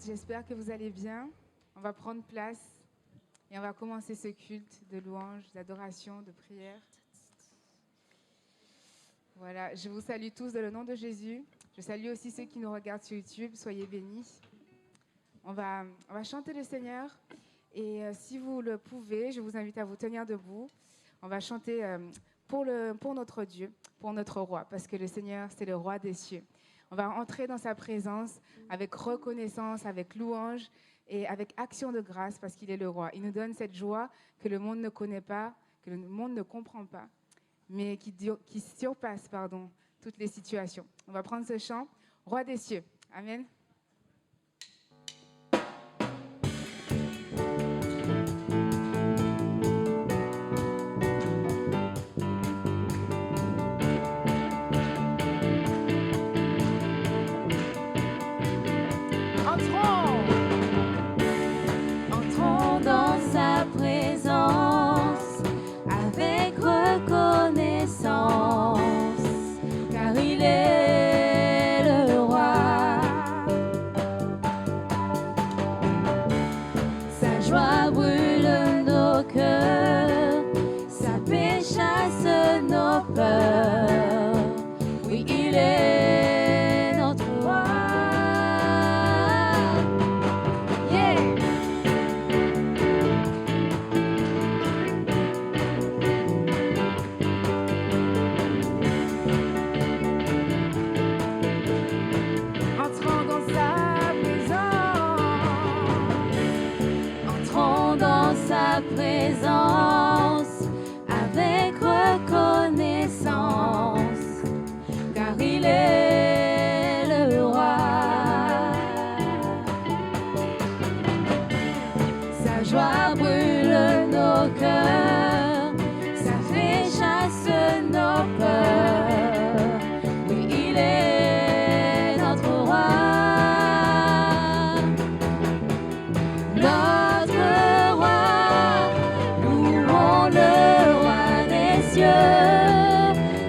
j'espère que vous allez bien. On va prendre place et on va commencer ce culte de louange, d'adoration, de prière. Voilà, je vous salue tous dans le nom de Jésus. Je salue aussi ceux qui nous regardent sur YouTube. Soyez bénis. On va chanter le Seigneur. Et si vous le pouvez, je vous invite à vous tenir debout. On va chanter pour notre Dieu, pour notre roi, parce que le Seigneur, c'est le roi des cieux. On va entrer dans sa présence avec reconnaissance, avec louange et avec action de grâce parce qu'il est le roi. Il nous donne cette joie que le monde ne connaît pas, que le monde ne comprend pas, mais qui surpasse toutes les situations. On va prendre ce chant, Roi des cieux. Amen. Entrons dans sa présence avec reconnaissance, car il est le roi. Sa joie brûle nos cœurs, sa paix chasse nos peurs. Oui, il est notre roi. Présence avec reconnaissance, car il est le roi. Sa joie brûle nos cœurs, sa paix chasse nos peurs. Oui, il est notre roi.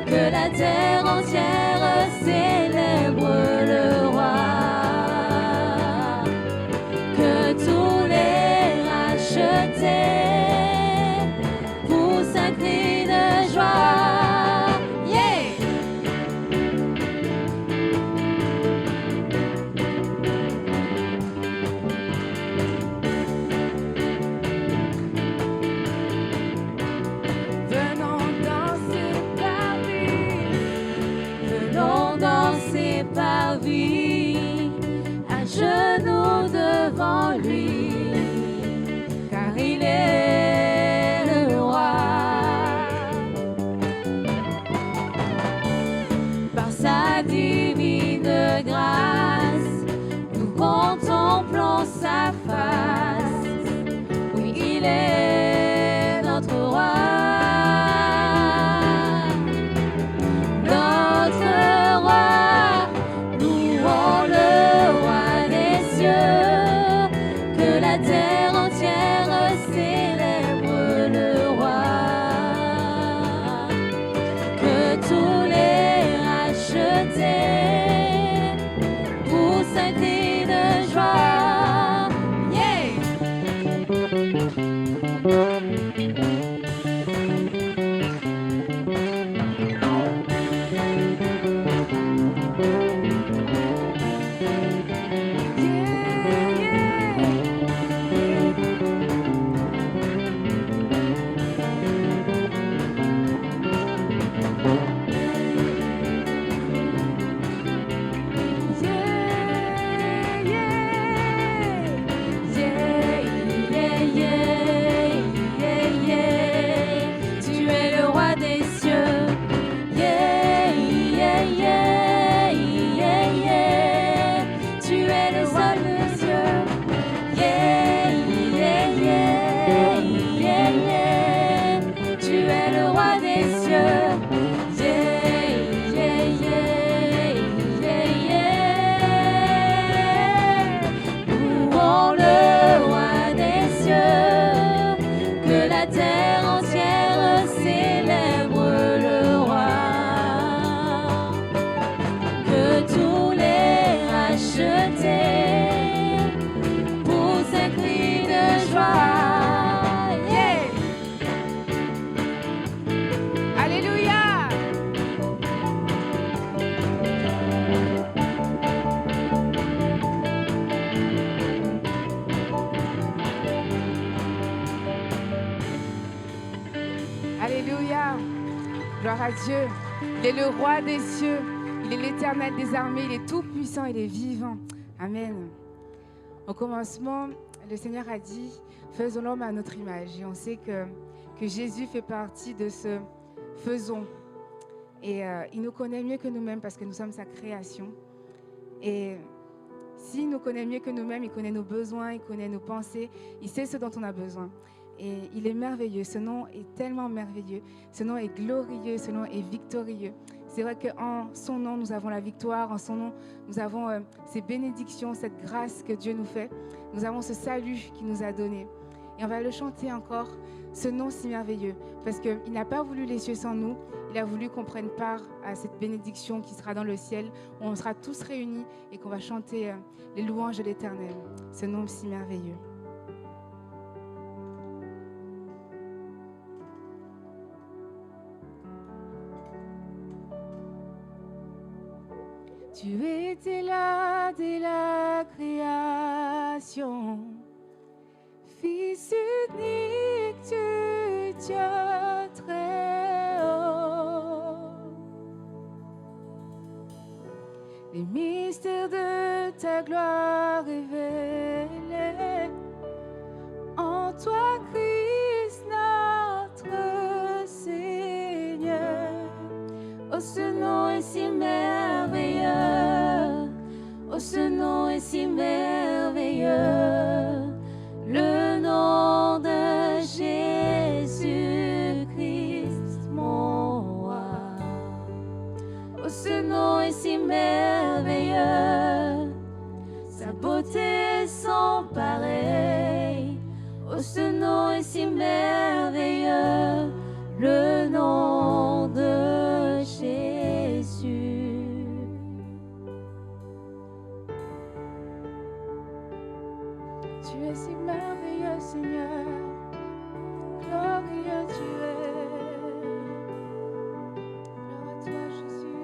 Que la terre entière célèbre le roi, que tous les rachetés poussent un cri de joie. Danser parvis, à genoux devant lui, car il est le roi. Par sa divine grâce, nous contemplons sa face. Oui, il est notre roi. Terre entière célèbre le roi, que tous les rachetés Gloire à Dieu. Il est le roi des cieux. Il est l'Éternel des armées. Il est tout puissant. Il est vivant. Amen. Au commencement, le Seigneur a dit, faisons l'homme à notre image. Et on sait que Jésus fait partie de ce faisons. Et il nous connaît mieux que nous-mêmes parce que nous sommes sa création. Et s'il nous connaît mieux que nous-mêmes, il connaît nos besoins, il connaît nos pensées, il sait ce dont on a besoin. Et il est merveilleux, ce nom est tellement merveilleux, ce nom est glorieux, ce nom est victorieux. C'est vrai qu'en son nom, nous avons la victoire, en son nom, nous avons ces bénédictions, cette grâce que Dieu nous fait. Nous avons ce salut qu'il nous a donné. Et on va le chanter encore, ce nom si merveilleux, parce qu'il n'a pas voulu les cieux sans nous, il a voulu qu'on prenne part à cette bénédiction qui sera dans le ciel, où on sera tous réunis et qu'on va chanter les louanges de l'Éternel, ce nom si merveilleux. Tu étais là dès la création, Fils unique du Dieu très haut. Les mystères de ta gloire révélés en toi, Christ, notre Seigneur. Oh, ce nom est si merveilleux. Oh, ce nom est si merveilleux. Le nom de Jésus-Christ, mon roi. Oh, ce nom est si merveilleux. Sa beauté est sans pareil. Oh, ce nom est si merveilleux. Le nom de Jésus. Tu es si merveilleux, Seigneur. Glorieux tu es. Gloire à toi, Jésus.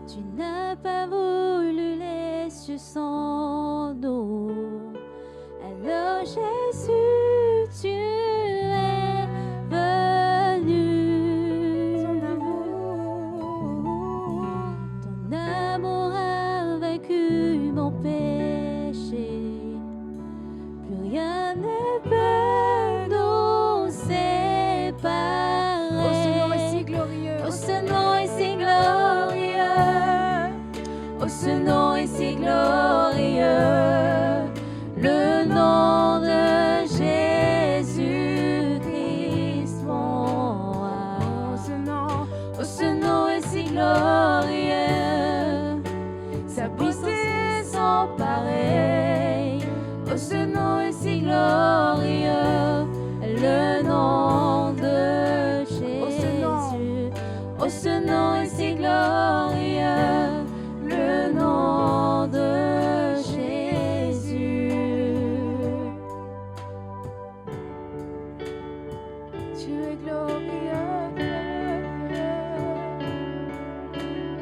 Tu n'as pas voulu les cieux sans nous. Alors Jésus, tu es venu. Ton amour a vaincu mon péché. Plus rien ne peut nous séparer. Oh, ce nom est si glorieux. Oh, ce nom est si glorieux. Oh, ce nom est si glorieux. Le nom de Jésus-Christ, mon roi. Oh, ce nom est si glorieux. Sa puissance est sans pareil. Oh, ce nom est si glorieux. Le nom de Jésus. Oh, ce nom est si glorieux. Le nom de Jésus. Tu es glorieux.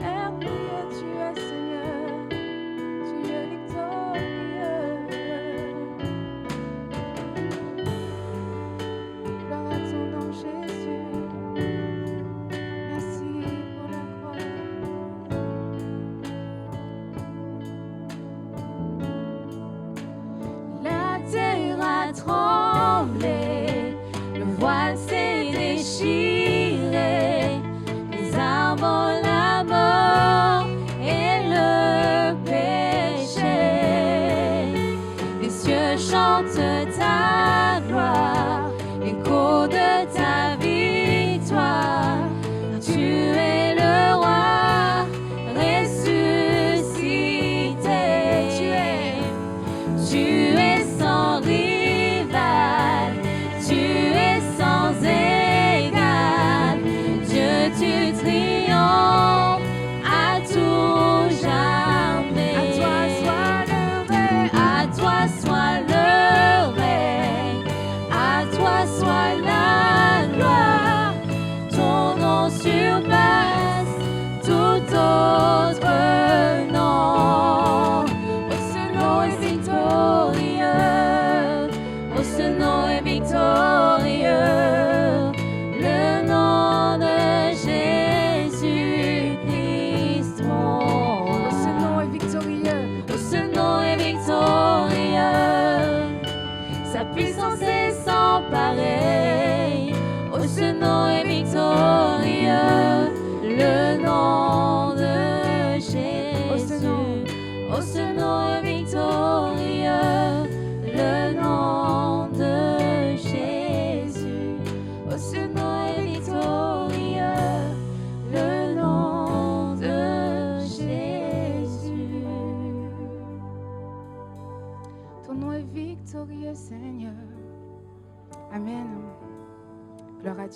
Merveilleux tu es, Seigneur. Tu es victorieux. Gloire à ton nom, Jésus. Merci pour la croix.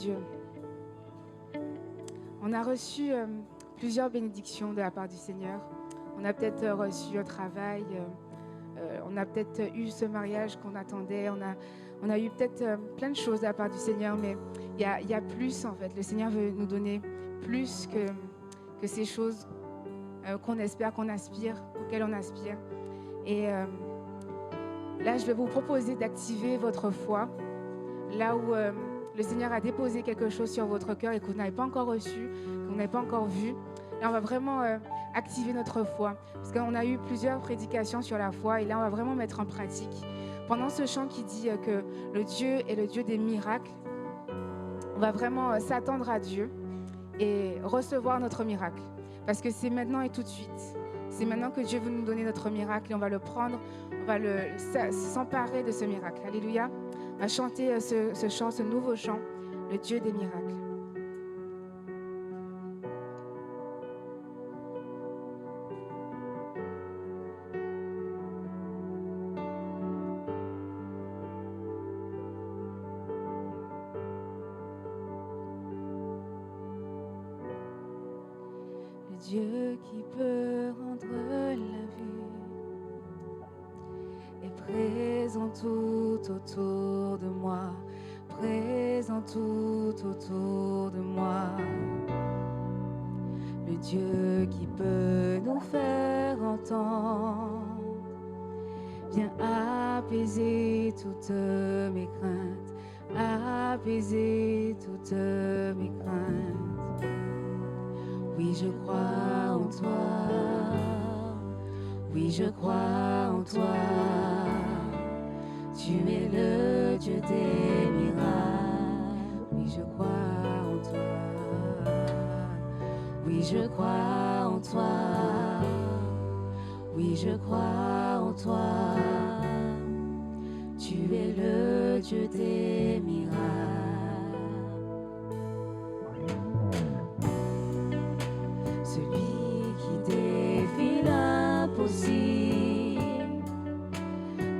Dieu. On a reçu plusieurs bénédictions de la part du Seigneur. On a peut-être reçu un travail, on a peut-être eu ce mariage qu'on attendait, on a eu peut-être plein de choses de la part du Seigneur, mais il y a plus en fait. Le Seigneur veut nous donner plus que ces choses qu'on espère, qu'on aspire, auxquelles on aspire. Et là, je vais vous proposer d'activer votre foi, là où le Seigneur a déposé quelque chose sur votre cœur et que vous n'avez pas encore reçu, que vous n'avez pas encore vu. Là, on va vraiment activer notre foi, parce qu'on a eu plusieurs prédications sur la foi, et là, on va vraiment mettre en pratique. Pendant ce chant qui dit que le Dieu est le Dieu des miracles, on va vraiment s'attendre à Dieu et recevoir notre miracle, parce que c'est maintenant et tout de suite. C'est maintenant que Dieu veut nous donner notre miracle et on va le prendre, on va s'emparer de ce miracle. Alléluia. On va chanter ce chant, ce nouveau chant, le Dieu des miracles. Dieu qui peut rendre la vie est présent tout autour de moi, présent tout autour de moi. Le Dieu qui peut nous faire entendre vient apaiser toutes mes craintes, apaiser toutes mes craintes. Oui, je crois en toi. Oui, je crois en toi. Tu es le Dieu des miracles. Oui, je crois en toi. Oui, je crois en toi. Oui, je crois en toi. Tu es le Dieu des miracles.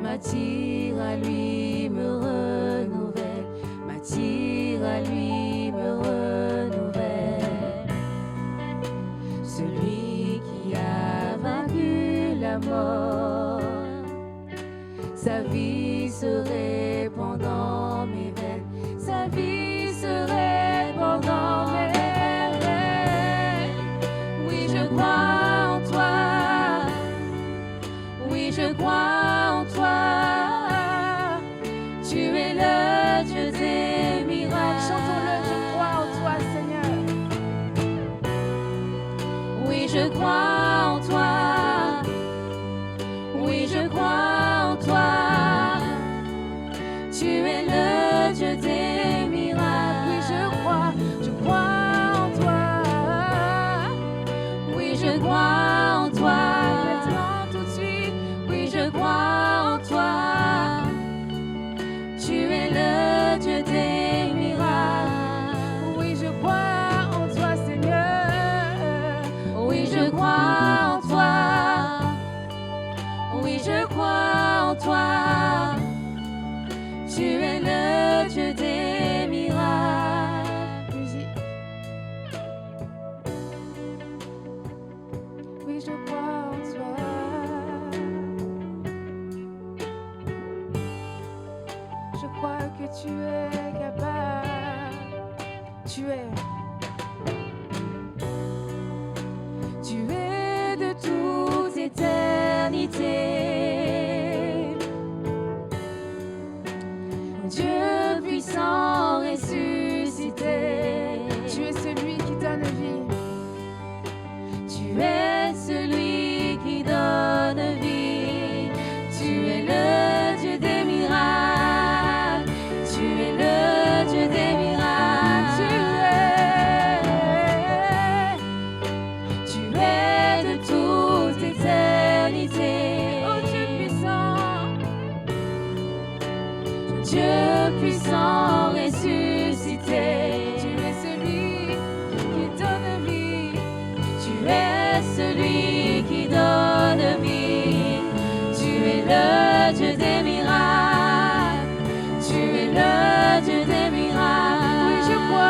M'attire à lui, me renouvelle, m'attire à lui, me renouvelle. Celui qui a vaincu la mort, sa vie se répand dans mes veines, sa vie se répand dans mes veines. Oui, je crois en toi, oui, je crois. Tu es le Dieu des miracles. Chantons-le, je crois en toi, Seigneur. Oui, je crois en toi. Oui, je crois en toi. Tu es le Dieu des miracles. Oui, je crois en toi. Oui, je crois en toi. Maintenant, tout de suite. Oui, je crois en toi. Tu es le Dieu des miracles. Oui, je crois en toi, Seigneur. Oui, je crois en toi. Oui, je crois en toi. Tu es le Dieu des miracles. Musique. Oui, je crois en toi. Je crois que tu es capable. Tu es de toute Éternité. Dieu puissant ressuscité. Tu es celui qui donne vie. Tu es celui qui donne vie. Tu es le Dieu des miracles. Tu es le Dieu des miracles. Tu es de toute éternité. Oh Dieu puissant. Dieu puissant ressuscité. Tu es celui qui donne vie. Tu es celui qui donne vie. Tu es le Dieu des miracles. Tu es le Dieu des miracles. Oui, je crois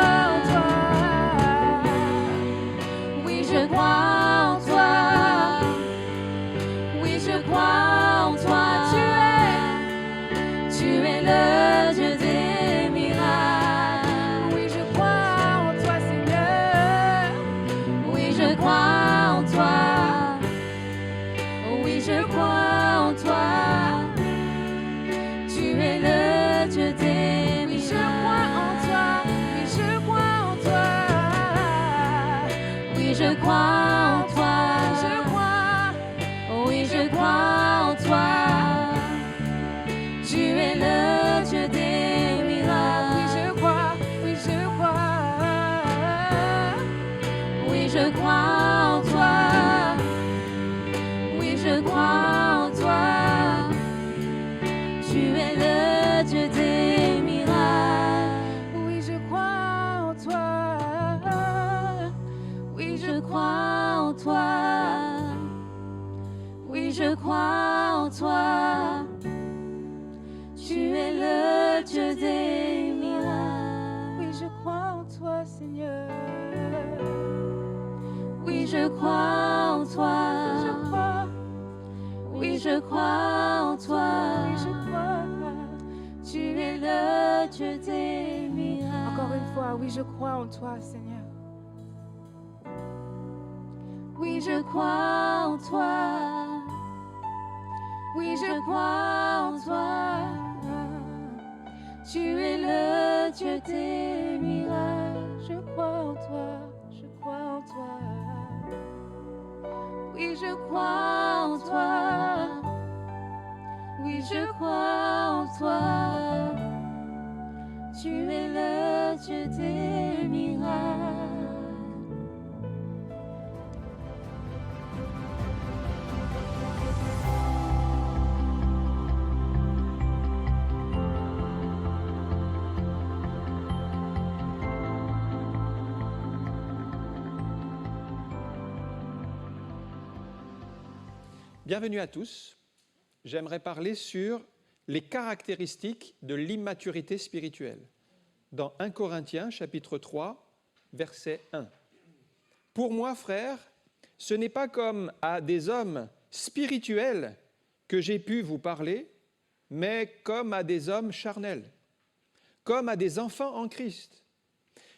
je crois en toi. Je crois. Oui, je crois en toi. Tu es le Dieu des miracles. Oui, je crois. Oui, je crois. Oui, je crois en toi. Oui, je crois en toi. Tu es le Dieu des miracles. Oui, je crois en toi. Oui, Je crois en toi. Oui, je crois en toi. Tu es le Dieu des miracles. Oui, je crois en toi, Seigneur. Oui, je crois en toi. Je crois. Oui, je crois en toi. Oui, je crois. Tu es le Dieu des miracles. Encore une fois, oui, je crois en toi, Seigneur. Oui, je crois en toi. Oui, Je crois en toi. Tu es le Dieu des miracles. Je crois en toi. Je crois en toi. Oui, je Je crois en toi. Oui, Je crois en toi. Tu es le Dieu des miracles. Bienvenue à tous. J'aimerais parler sur les caractéristiques de l'immaturité spirituelle. Dans 1 Corinthiens, chapitre 3, verset 1. « Pour moi, frères, ce n'est pas comme à des hommes spirituels que j'ai pu vous parler, mais comme à des hommes charnels, comme à des enfants en Christ.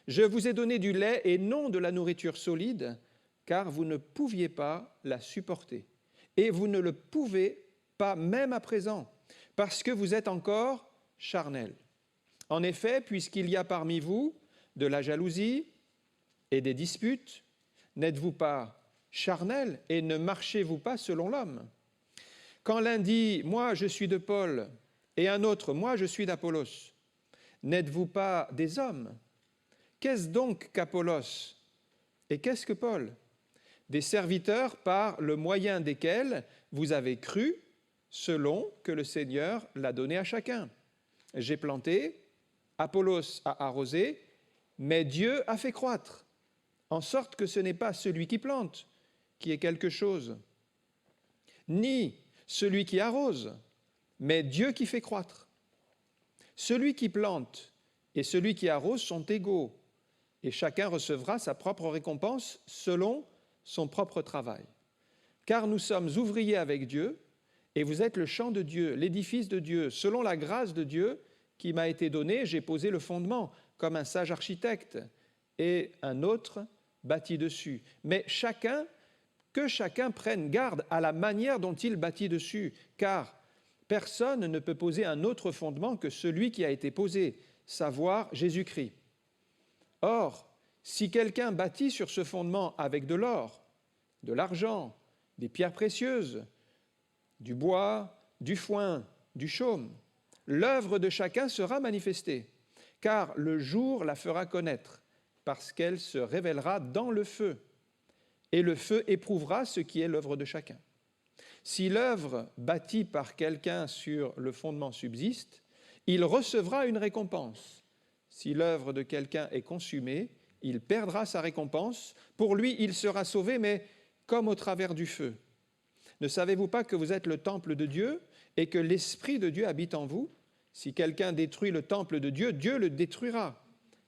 Je vous ai donné du lait et non de la nourriture solide, car vous ne pouviez pas la supporter. Et vous ne le pouvez pas même à présent, parce que vous êtes encore charnels. En effet, puisqu'il y a parmi vous de la jalousie et des disputes, n'êtes-vous pas charnels et ne marchez-vous pas selon l'homme? Quand l'un dit « moi je suis de Paul » et un autre « moi je suis d'Apollos », n'êtes-vous pas des hommes? Qu'est-ce donc qu'Apollos et qu'est-ce que Paul? Des serviteurs par le moyen desquels vous avez cru, selon que le Seigneur l'a donné à chacun. J'ai planté, Apollos a arrosé, mais Dieu a fait croître, en sorte que ce n'est pas celui qui plante qui est quelque chose, ni celui qui arrose, mais Dieu qui fait croître. Celui qui plante et celui qui arrose sont égaux, et chacun recevra sa propre récompense selon son propre travail. Car nous sommes ouvriers avec Dieu, et vous êtes le champ de Dieu, l'édifice de Dieu. Selon la grâce de Dieu qui m'a été donnée, j'ai posé le fondement comme un sage architecte, et un autre bâtit dessus. Mais que chacun prenne garde à la manière dont il bâtit dessus, car personne ne peut poser un autre fondement que celui qui a été posé, savoir Jésus-Christ. Or, si quelqu'un bâtit sur ce fondement avec de l'or, de l'argent, des pierres précieuses, du bois, du foin, du chaume, l'œuvre de chacun sera manifestée, car le jour la fera connaître, parce qu'elle se révélera dans le feu, et le feu éprouvera ce qui est l'œuvre de chacun. Si l'œuvre bâtie par quelqu'un sur le fondement subsiste, il recevra une récompense. Si l'œuvre de quelqu'un est consumée, il perdra sa récompense. Pour lui, il sera sauvé, mais comme au travers du feu. Ne savez-vous pas que vous êtes le temple de Dieu et que l'Esprit de Dieu habite en vous? Si quelqu'un détruit le temple de Dieu, Dieu le détruira,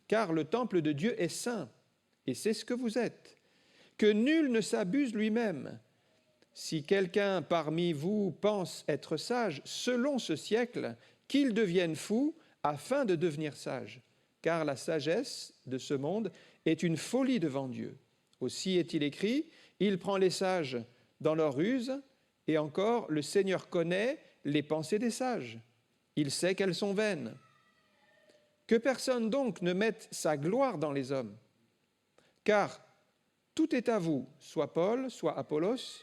car le temple de Dieu est saint, et c'est ce que vous êtes. Que nul ne s'abuse lui-même. Si quelqu'un parmi vous pense être sage selon ce siècle, qu'il devienne fou afin de devenir sage. Car la sagesse de ce monde est une folie devant Dieu. Aussi est-il écrit, il prend les sages dans leur ruse, et encore, le Seigneur connaît les pensées des sages. Il sait qu'elles sont vaines. Que personne donc ne mette sa gloire dans les hommes, car Tout est à vous, soit Paul, soit Apollos,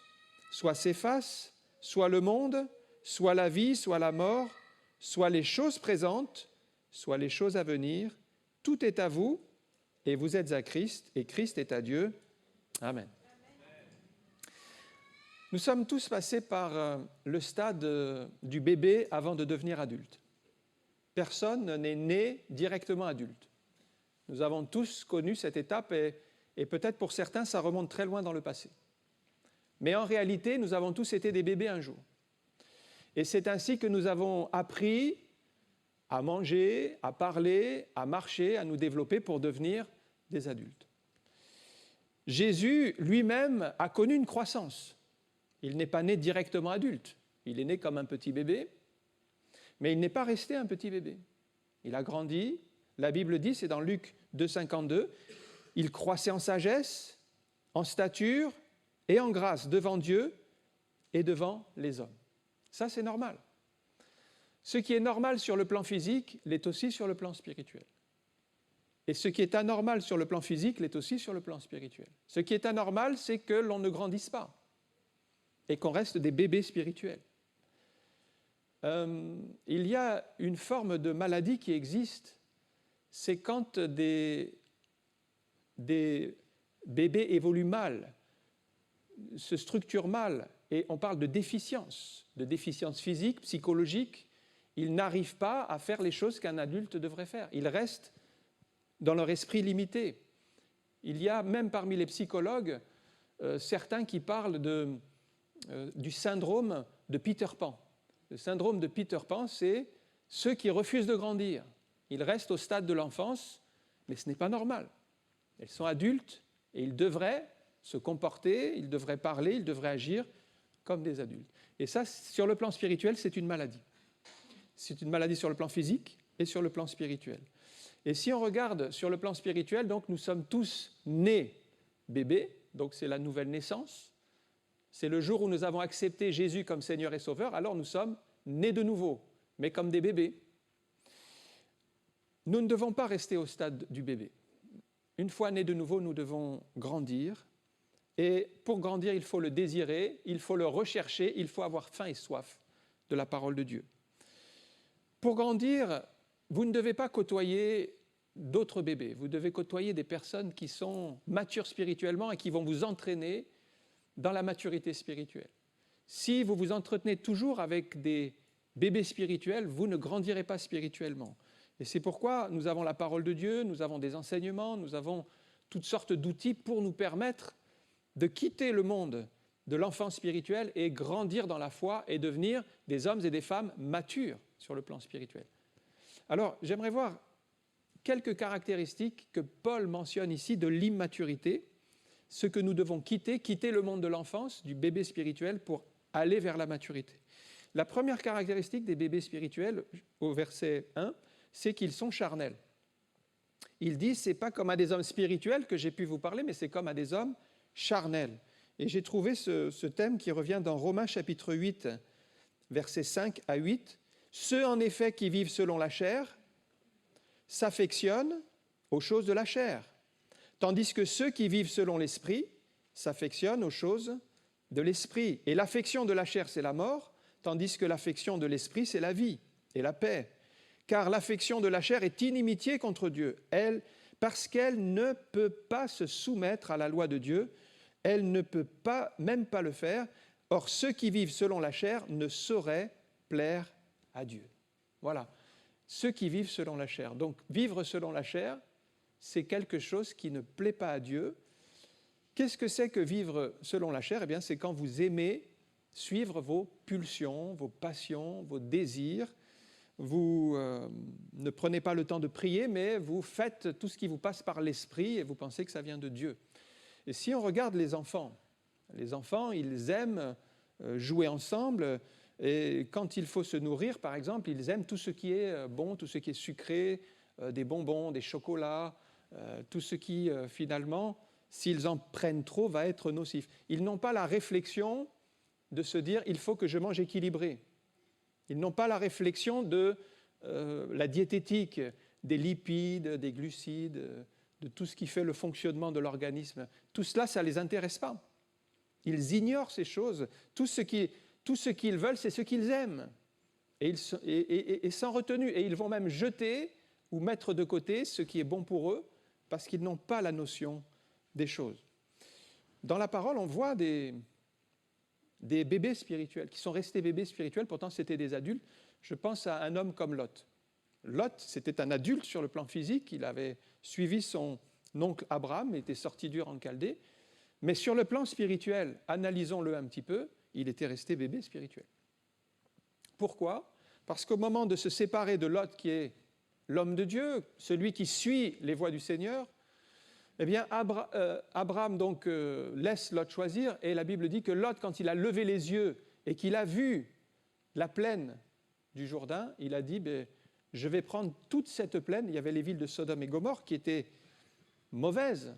soit Céphas, soit le monde, soit la vie, soit la mort, soit les choses présentes, soit les choses à venir. Tout est à vous, et vous êtes à Christ, et Christ est à Dieu. Amen. Nous sommes tous passés par le stade du bébé avant de devenir adulte. Personne n'est né directement adulte. Nous avons tous connu cette étape et peut-être pour certains, ça remonte très loin dans le passé. Mais en réalité, nous avons tous été des bébés un jour. Et c'est ainsi que nous avons appris à manger, à parler, à marcher, à nous développer pour devenir des adultes. Jésus lui-même a connu une croissance. Il n'est pas né directement adulte. Il est né comme un petit bébé, mais il n'est pas resté un petit bébé. Il a grandi. La Bible dit, c'est dans Luc 2,52, il croissait en sagesse, en stature et en grâce devant Dieu et devant les hommes. Ça, c'est normal. Ce qui est normal sur le plan physique l'est aussi sur le plan spirituel. Et ce qui est anormal sur le plan physique l'est aussi sur le plan spirituel. Ce qui est anormal, c'est que l'on ne grandisse pas et qu'on reste des bébés spirituels. Il y a une forme de maladie qui existe, c'est quand des bébés évoluent mal, se structurent mal, et on parle de déficience physique, psychologique. Ils n'arrivent pas à faire les choses qu'un adulte devrait faire. Ils restent dans leur esprit limité. Il y a même parmi les psychologues certains qui parlent du syndrome de Peter Pan. Le syndrome de Peter Pan, c'est ceux qui refusent de grandir. Ils restent au stade de l'enfance, mais ce n'est pas normal. Ils sont adultes et ils devraient se comporter, ils devraient parler, ils devraient agir comme des adultes. Et ça, sur le plan spirituel, c'est une maladie. C'est une maladie sur le plan physique et sur le plan spirituel. Et si on regarde sur le plan spirituel, donc nous sommes tous nés bébés, donc c'est la nouvelle naissance. C'est le jour où nous avons accepté Jésus comme Seigneur et Sauveur, alors nous sommes nés de nouveau, mais comme des bébés. Nous ne devons pas rester au stade du bébé. Une fois nés de nouveau, nous devons grandir. Et pour grandir, il faut le désirer, il faut le rechercher, il faut avoir faim et soif de la parole de Dieu. Pour grandir, vous ne devez pas côtoyer d'autres bébés. Vous devez côtoyer des personnes qui sont matures spirituellement et qui vont vous entraîner dans la maturité spirituelle. Si vous vous entretenez toujours avec des bébés spirituels, vous ne grandirez pas spirituellement. Et c'est pourquoi nous avons la parole de Dieu, nous avons des enseignements, nous avons toutes sortes d'outils pour nous permettre de quitter le monde de l'enfant spirituel et grandir dans la foi et devenir des hommes et des femmes matures sur le plan spirituel. Alors, j'aimerais voir quelques caractéristiques que Paul mentionne ici de l'immaturité, ce que nous devons quitter le monde de l'enfance, du bébé spirituel, pour aller vers la maturité. La première caractéristique des bébés spirituels, au verset 1, c'est qu'ils sont charnels. Il dit, ce n'est pas comme à des hommes spirituels que j'ai pu vous parler, mais c'est comme à des hommes charnels. Et j'ai trouvé ce thème qui revient dans Romains chapitre 8, versets 5 à 8. Ceux en effet qui vivent selon la chair s'affectionnent aux choses de la chair, tandis que ceux qui vivent selon l'esprit s'affectionnent aux choses de l'esprit. Et l'affection de la chair, c'est la mort, tandis que l'affection de l'esprit, c'est la vie et la paix. Car l'affection de la chair est inimitié contre Dieu, parce qu'elle ne peut pas se soumettre à la loi de Dieu, elle ne peut pas, même pas le faire. Or, ceux qui vivent selon la chair ne sauraient plaire à Dieu. Voilà, ceux qui vivent selon la chair. Donc, vivre selon la chair, c'est quelque chose qui ne plaît pas à Dieu. Qu'est-ce que c'est que vivre selon la chair ? Eh bien, c'est quand vous aimez suivre vos pulsions, vos passions, vos désirs. Vous ne prenez pas le temps de prier, mais vous faites tout ce qui vous passe par l'esprit et vous pensez que ça vient de Dieu. Et si on regarde les enfants, ils aiment jouer ensemble et quand il faut se nourrir, par exemple, ils aiment tout ce qui est bon, tout ce qui est sucré, des bonbons, des chocolats, tout ce qui, finalement, s'ils en prennent trop, va être nocif. Ils n'ont pas la réflexion de se dire « il faut que je mange équilibré ». Ils n'ont pas la réflexion de la diététique, des lipides, des glucides, de tout ce qui fait le fonctionnement de l'organisme. Tout cela, ça ne les intéresse pas. Ils ignorent ces choses. Tout ce qu'ils veulent, c'est ce qu'ils aiment. Et sans retenue. Et ils vont même jeter ou mettre de côté ce qui est bon pour eux parce qu'ils n'ont pas la notion des choses. Dans la parole, on voit des bébés spirituels qui sont restés bébés spirituels, pourtant c'était des adultes. Je pense à un homme comme Lot. Lot, c'était un adulte sur le plan physique, il avait suivi son oncle Abraham, était sorti d'Ur en Chaldée, mais sur le plan spirituel, analysons-le un petit peu, il était resté bébé spirituel. Pourquoi ? Parce qu'au moment de se séparer de Lot, qui est l'homme de Dieu, celui qui suit les voies du Seigneur, eh bien, Abraham donc laisse Lot choisir, et la Bible dit que Lot, quand il a levé les yeux et qu'il a vu la plaine du Jourdain, il a dit, je vais prendre toute cette plaine. Il y avait les villes de Sodome et Gomorrhe qui étaient mauvaises,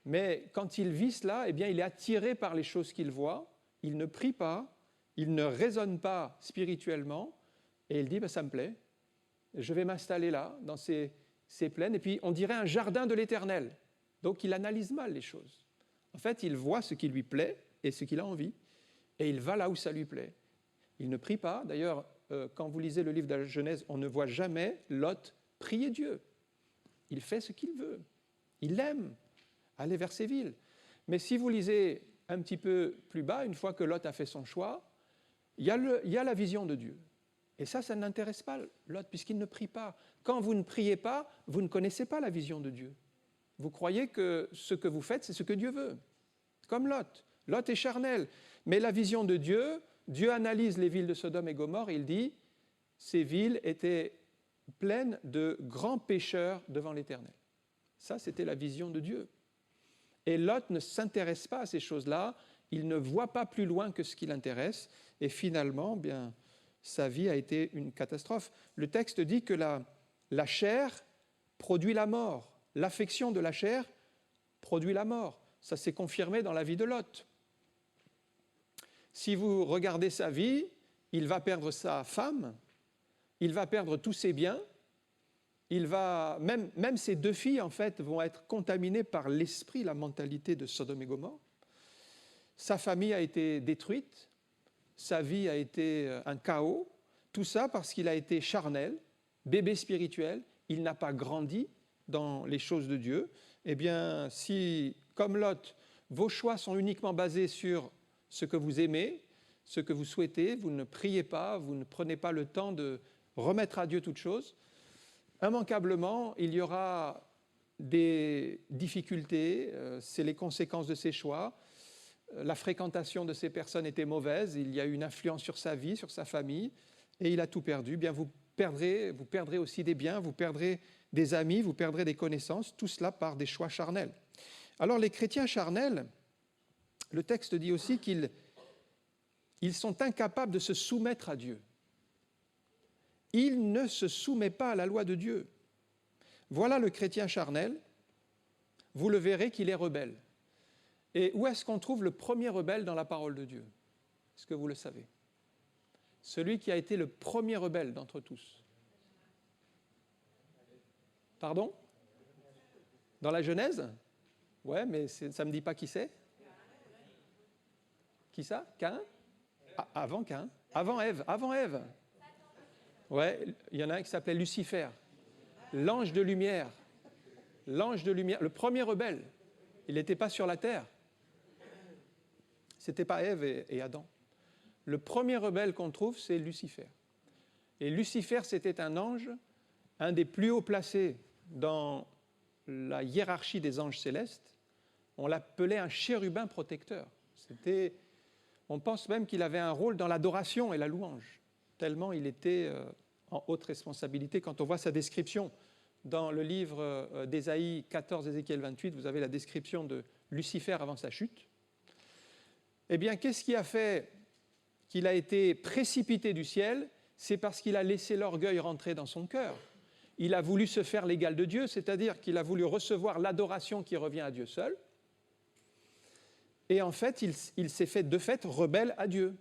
mais quand il vit cela, eh bien, il est attiré par les choses qu'il voit, il ne prie pas, il ne raisonne pas spirituellement, et il dit, ça me plaît, je vais m'installer là, dans ces plaines, et puis on dirait un jardin de l'Éternel. Donc il analyse mal les choses. En fait, il voit ce qui lui plaît et ce qu'il a envie, et il va là où ça lui plaît. Il ne prie pas. D'ailleurs, quand vous lisez le livre de la Genèse, on ne voit jamais Lot prier Dieu. Il fait ce qu'il veut. Il aime aller vers ces villes. Mais si vous lisez un petit peu plus bas, une fois que Lot a fait son choix, il y a la vision de Dieu. Et ça n'intéresse pas Lot, puisqu'il ne prie pas. Quand vous ne priez pas, vous ne connaissez pas la vision de Dieu. Vous croyez que ce que vous faites, c'est ce que Dieu veut. Comme Lot. Lot est charnel. Mais la vision de Dieu, Dieu analyse les villes de Sodome et Gomorrhe et il dit, ces villes étaient pleines de grands pécheurs devant l'Éternel. Ça, c'était la vision de Dieu. Et Lot ne s'intéresse pas à ces choses-là, il ne voit pas plus loin que ce qui l'intéresse, et finalement, sa vie a été une catastrophe. Le texte dit que la chair produit la mort. L'affection de la chair produit la mort. Ça s'est confirmé dans la vie de Lot. Si vous regardez sa vie, il va perdre sa femme, il va perdre tous ses biens, même ses 2 filles, en fait, vont être contaminées par l'esprit, la mentalité de Sodome et Gomorrhe. Sa famille a été détruite, sa vie a été un chaos, tout ça parce qu'il a été charnel, bébé spirituel, il n'a pas grandi dans les choses de Dieu. Eh bien, si, comme Lot, vos choix sont uniquement basés sur ce que vous aimez, ce que vous souhaitez, vous ne priez pas, vous ne prenez pas le temps de remettre à Dieu toutes choses, immanquablement, il y aura des difficultés, c'est les conséquences de ces choix. La fréquentation de ces personnes était mauvaise, il y a eu une influence sur sa vie, sur sa famille, et il a tout perdu. Bien, vous perdrez aussi des biens, vous perdrez des amis, vous perdrez des connaissances, tout cela par des choix charnels. Alors les chrétiens charnels, le texte dit aussi qu'ils sont incapables de se soumettre à Dieu. Il ne se soumet pas à la loi de Dieu. Voilà le chrétien charnel, vous le verrez qu'il est rebelle. Et où est-ce qu'on trouve le premier rebelle dans la parole de Dieu ? Est-ce que vous le savez ? Celui qui a été le premier rebelle d'entre tous. Pardon ? Dans la Genèse ? Ouais, mais ça ne me dit pas qui c'est. Qui ça ? Caïn ? Avant Caïn ? Avant Ève. Ouais, il y en a un qui s'appelait Lucifer, l'ange de lumière. L'ange de lumière, le premier rebelle. Il n'était pas sur la terre. Ce n'était pas Ève et Adam. Le premier rebelle qu'on trouve, c'est Lucifer. Et Lucifer, c'était un ange, un des plus hauts placés dans la hiérarchie des anges célestes. On l'appelait un chérubin protecteur. On pense même qu'il avait un rôle dans l'adoration et la louange, tellement il était en haute responsabilité. Quand on voit sa description dans le livre d'Ésaïe 14, Ézéchiel 28, vous avez la description de Lucifer avant sa chute. Eh bien, qu'est-ce qui a fait qu'il a été précipité du ciel ? C'est parce qu'il a laissé l'orgueil rentrer dans son cœur. Il a voulu se faire l'égal de Dieu, c'est-à-dire qu'il a voulu recevoir l'adoration qui revient à Dieu seul. Et en fait, il s'est fait de fait rebelle à Dieu.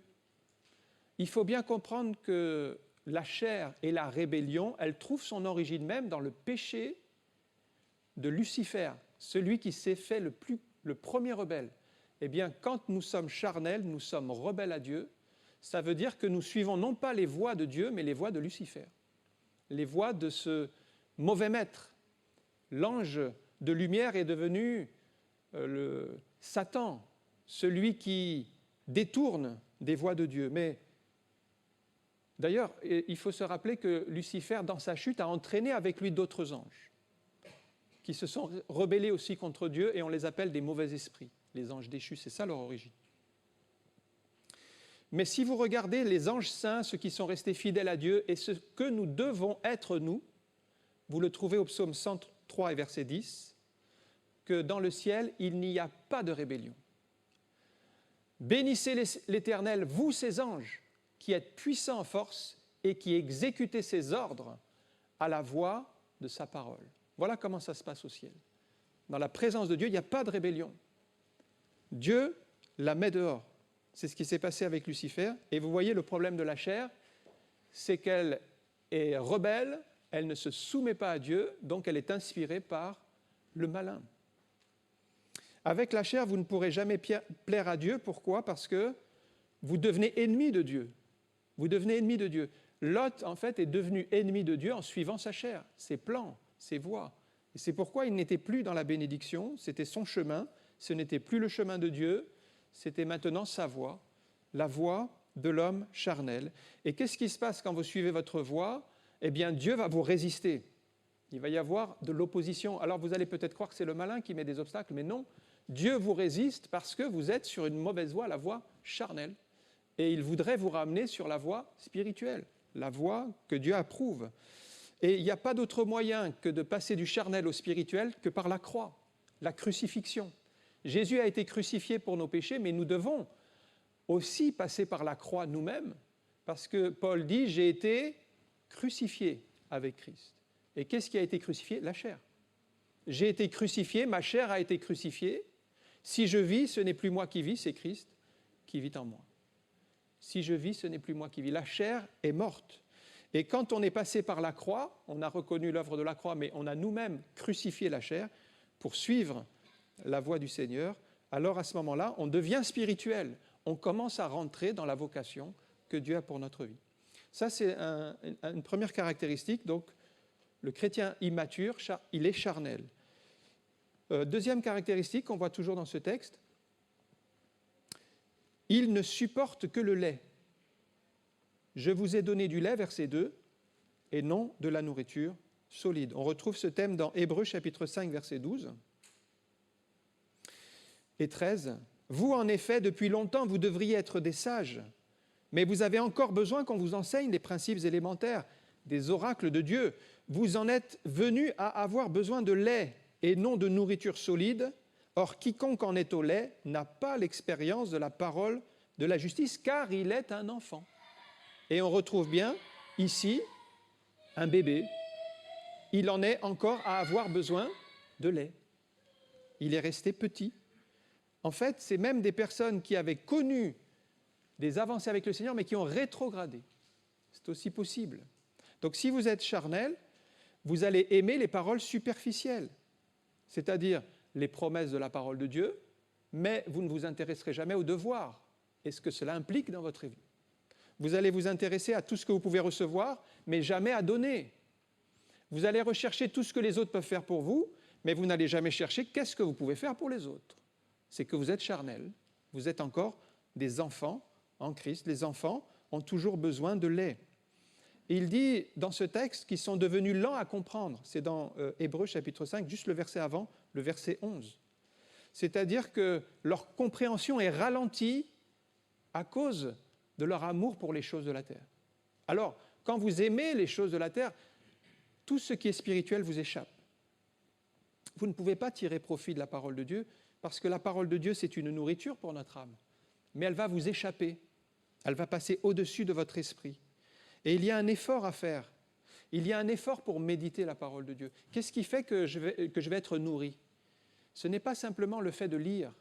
Il faut bien comprendre que la chair et la rébellion, elles trouvent son origine même dans le péché de Lucifer. celui qui s'est fait le premier rebelle. Eh bien, quand nous sommes charnels, nous sommes rebelles à Dieu, ça veut dire que nous suivons non pas les voies de Dieu, mais les voies de Lucifer, les voies de ce mauvais maître. L'ange de lumière est devenu le Satan, celui qui détourne des voies de Dieu. Mais d'ailleurs, il faut se rappeler que Lucifer, dans sa chute, a entraîné avec lui d'autres anges qui se sont rebellés aussi contre Dieu, et on les appelle des mauvais esprits, les anges déchus, c'est ça leur origine. Mais si vous regardez les anges saints, ceux qui sont restés fidèles à Dieu, et ce que nous devons être nous, vous le trouvez au psaume 103 et verset 10, que dans le ciel, il n'y a pas de rébellion. Bénissez l'Éternel, vous ses anges, qui êtes puissants en force et qui exécutez ses ordres à la voix de sa parole. Voilà comment ça se passe au ciel. Dans la présence de Dieu, il n'y a pas de rébellion. Dieu la met dehors. C'est ce qui s'est passé avec Lucifer. Et vous voyez, le problème de la chair, c'est qu'elle est rebelle, elle ne se soumet pas à Dieu, donc elle est inspirée par le malin. Avec la chair, vous ne pourrez jamais plaire à Dieu. Pourquoi ? Parce que vous devenez ennemi de Dieu. Vous devenez ennemi de Dieu. Lot, en fait, est devenu ennemi de Dieu en suivant sa chair, ses plans, ses voies. Et c'est pourquoi il n'était plus dans la bénédiction, c'était son chemin, ce n'était plus le chemin de Dieu, c'était maintenant sa voie, la voie de l'homme charnel. Et qu'est-ce qui se passe quand vous suivez votre voie ? Eh bien, Dieu va vous résister. Il va y avoir de l'opposition. Alors, vous allez peut-être croire que c'est le malin qui met des obstacles, mais non. Dieu vous résiste parce que vous êtes sur une mauvaise voie, la voie charnelle. Et il voudrait vous ramener sur la voie spirituelle, la voie que Dieu approuve. Et il n'y a pas d'autre moyen que de passer du charnel au spirituel que par la croix, la crucifixion. Jésus a été crucifié pour nos péchés, mais nous devons aussi passer par la croix nous-mêmes, parce que Paul dit « j'ai été crucifié avec Christ ». Et qu'est-ce qui a été crucifié ? La chair. J'ai été crucifié, ma chair a été crucifiée. Si je vis, ce n'est plus moi qui vis, c'est Christ qui vit en moi. Si je vis, ce n'est plus moi qui vis. La chair est morte. Et quand on est passé par la croix, on a reconnu l'œuvre de la croix, mais on a nous-mêmes crucifié la chair pour suivre la voie du Seigneur. Alors à ce moment-là, on devient spirituel. On commence à rentrer dans la vocation que Dieu a pour notre vie. Ça, c'est une première caractéristique. Donc, le chrétien immature, il est charnel. Deuxième caractéristique qu'on voit toujours dans ce texte, il ne supporte que le lait. Je vous ai donné du lait, verset 2, et non de la nourriture solide. On retrouve ce thème dans Hébreux chapitre 5, verset 12 et 13. Vous, en effet, depuis longtemps, vous devriez être des sages, mais vous avez encore besoin qu'on vous enseigne les principes élémentaires, des oracles de Dieu. Vous en êtes venus à avoir besoin de lait et non de nourriture solide. Or, quiconque en est au lait n'a pas l'expérience de la parole de la justice, car il est un enfant. Et on retrouve bien ici un bébé. Il en est encore à avoir besoin de lait. Il est resté petit. En fait, c'est même des personnes qui avaient connu des avancées avec le Seigneur, mais qui ont rétrogradé. C'est aussi possible. Donc, si vous êtes charnel, vous allez aimer les paroles superficielles, c'est-à-dire les promesses de la parole de Dieu, mais vous ne vous intéresserez jamais aux devoirs et ce que cela implique dans votre vie. Vous allez vous intéresser à tout ce que vous pouvez recevoir, mais jamais à donner. Vous allez rechercher tout ce que les autres peuvent faire pour vous, mais vous n'allez jamais chercher qu'est-ce que vous pouvez faire pour les autres. C'est que vous êtes charnel, vous êtes encore des enfants en Christ. Les enfants ont toujours besoin de lait. Et il dit dans ce texte qu'ils sont devenus lents à comprendre. C'est dans Hébreux chapitre 5, juste le verset avant, le verset 11. C'est-à-dire que leur compréhension est ralentie à cause de leur amour pour les choses de la terre. Alors, quand vous aimez les choses de la terre, tout ce qui est spirituel vous échappe. Vous ne pouvez pas tirer profit de la parole de Dieu, parce que la parole de Dieu, c'est une nourriture pour notre âme. Mais elle va vous échapper. Elle va passer au-dessus de votre esprit. Et il y a un effort à faire. Il y a un effort pour méditer la parole de Dieu. Qu'est-ce qui fait que je vais être nourri ? Ce n'est pas simplement le fait de lire,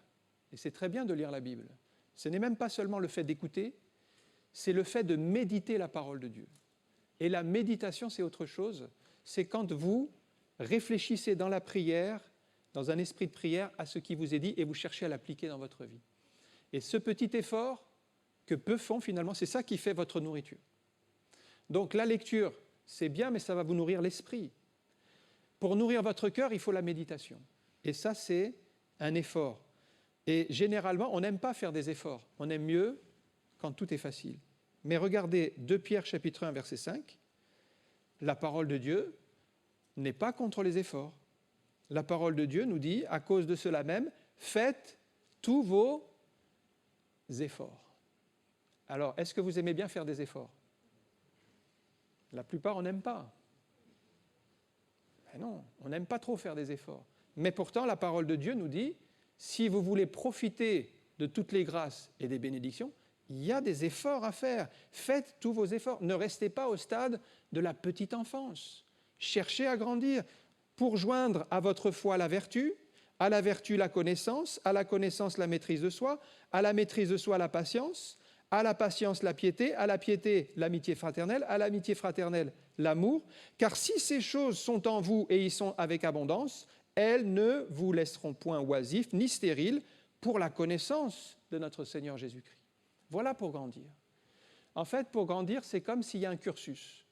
et c'est très bien de lire la Bible. Ce n'est même pas seulement le fait d'écouter, c'est le fait de méditer la parole de Dieu. Et la méditation, c'est autre chose. C'est quand vous réfléchissez dans la prière dans un esprit de prière à ce qui vous est dit et vous cherchez à l'appliquer dans votre vie. Et ce petit effort que peu font finalement, c'est ça qui fait votre nourriture. Donc la lecture, c'est bien, mais ça va vous nourrir l'esprit. Pour nourrir votre cœur, il faut la méditation. Et ça, c'est un effort. Et généralement, on n'aime pas faire des efforts. On aime mieux quand tout est facile. Mais regardez 2 Pierre chapitre 1, verset 5. La parole de Dieu n'est pas contre les efforts. La parole de Dieu nous dit, à cause de cela même, faites tous vos efforts. Alors, est-ce que vous aimez bien faire des efforts? La plupart, on n'aime pas. Mais non, on n'aime pas trop faire des efforts. Mais pourtant, la parole de Dieu nous dit, si vous voulez profiter de toutes les grâces et des bénédictions, il y a des efforts à faire. Faites tous vos efforts. Ne restez pas au stade de la petite enfance. Cherchez à grandir pour joindre à votre foi la vertu, à la vertu la connaissance, à la connaissance la maîtrise de soi, à la maîtrise de soi la patience, à la patience la piété, à la piété l'amitié fraternelle, à l'amitié fraternelle l'amour. Car si ces choses sont en vous et y sont avec abondance, elles ne vous laisseront point oisifs ni stériles pour la connaissance de notre Seigneur Jésus-Christ. Voilà pour grandir. En fait, pour grandir, c'est comme s'il y a un cursus.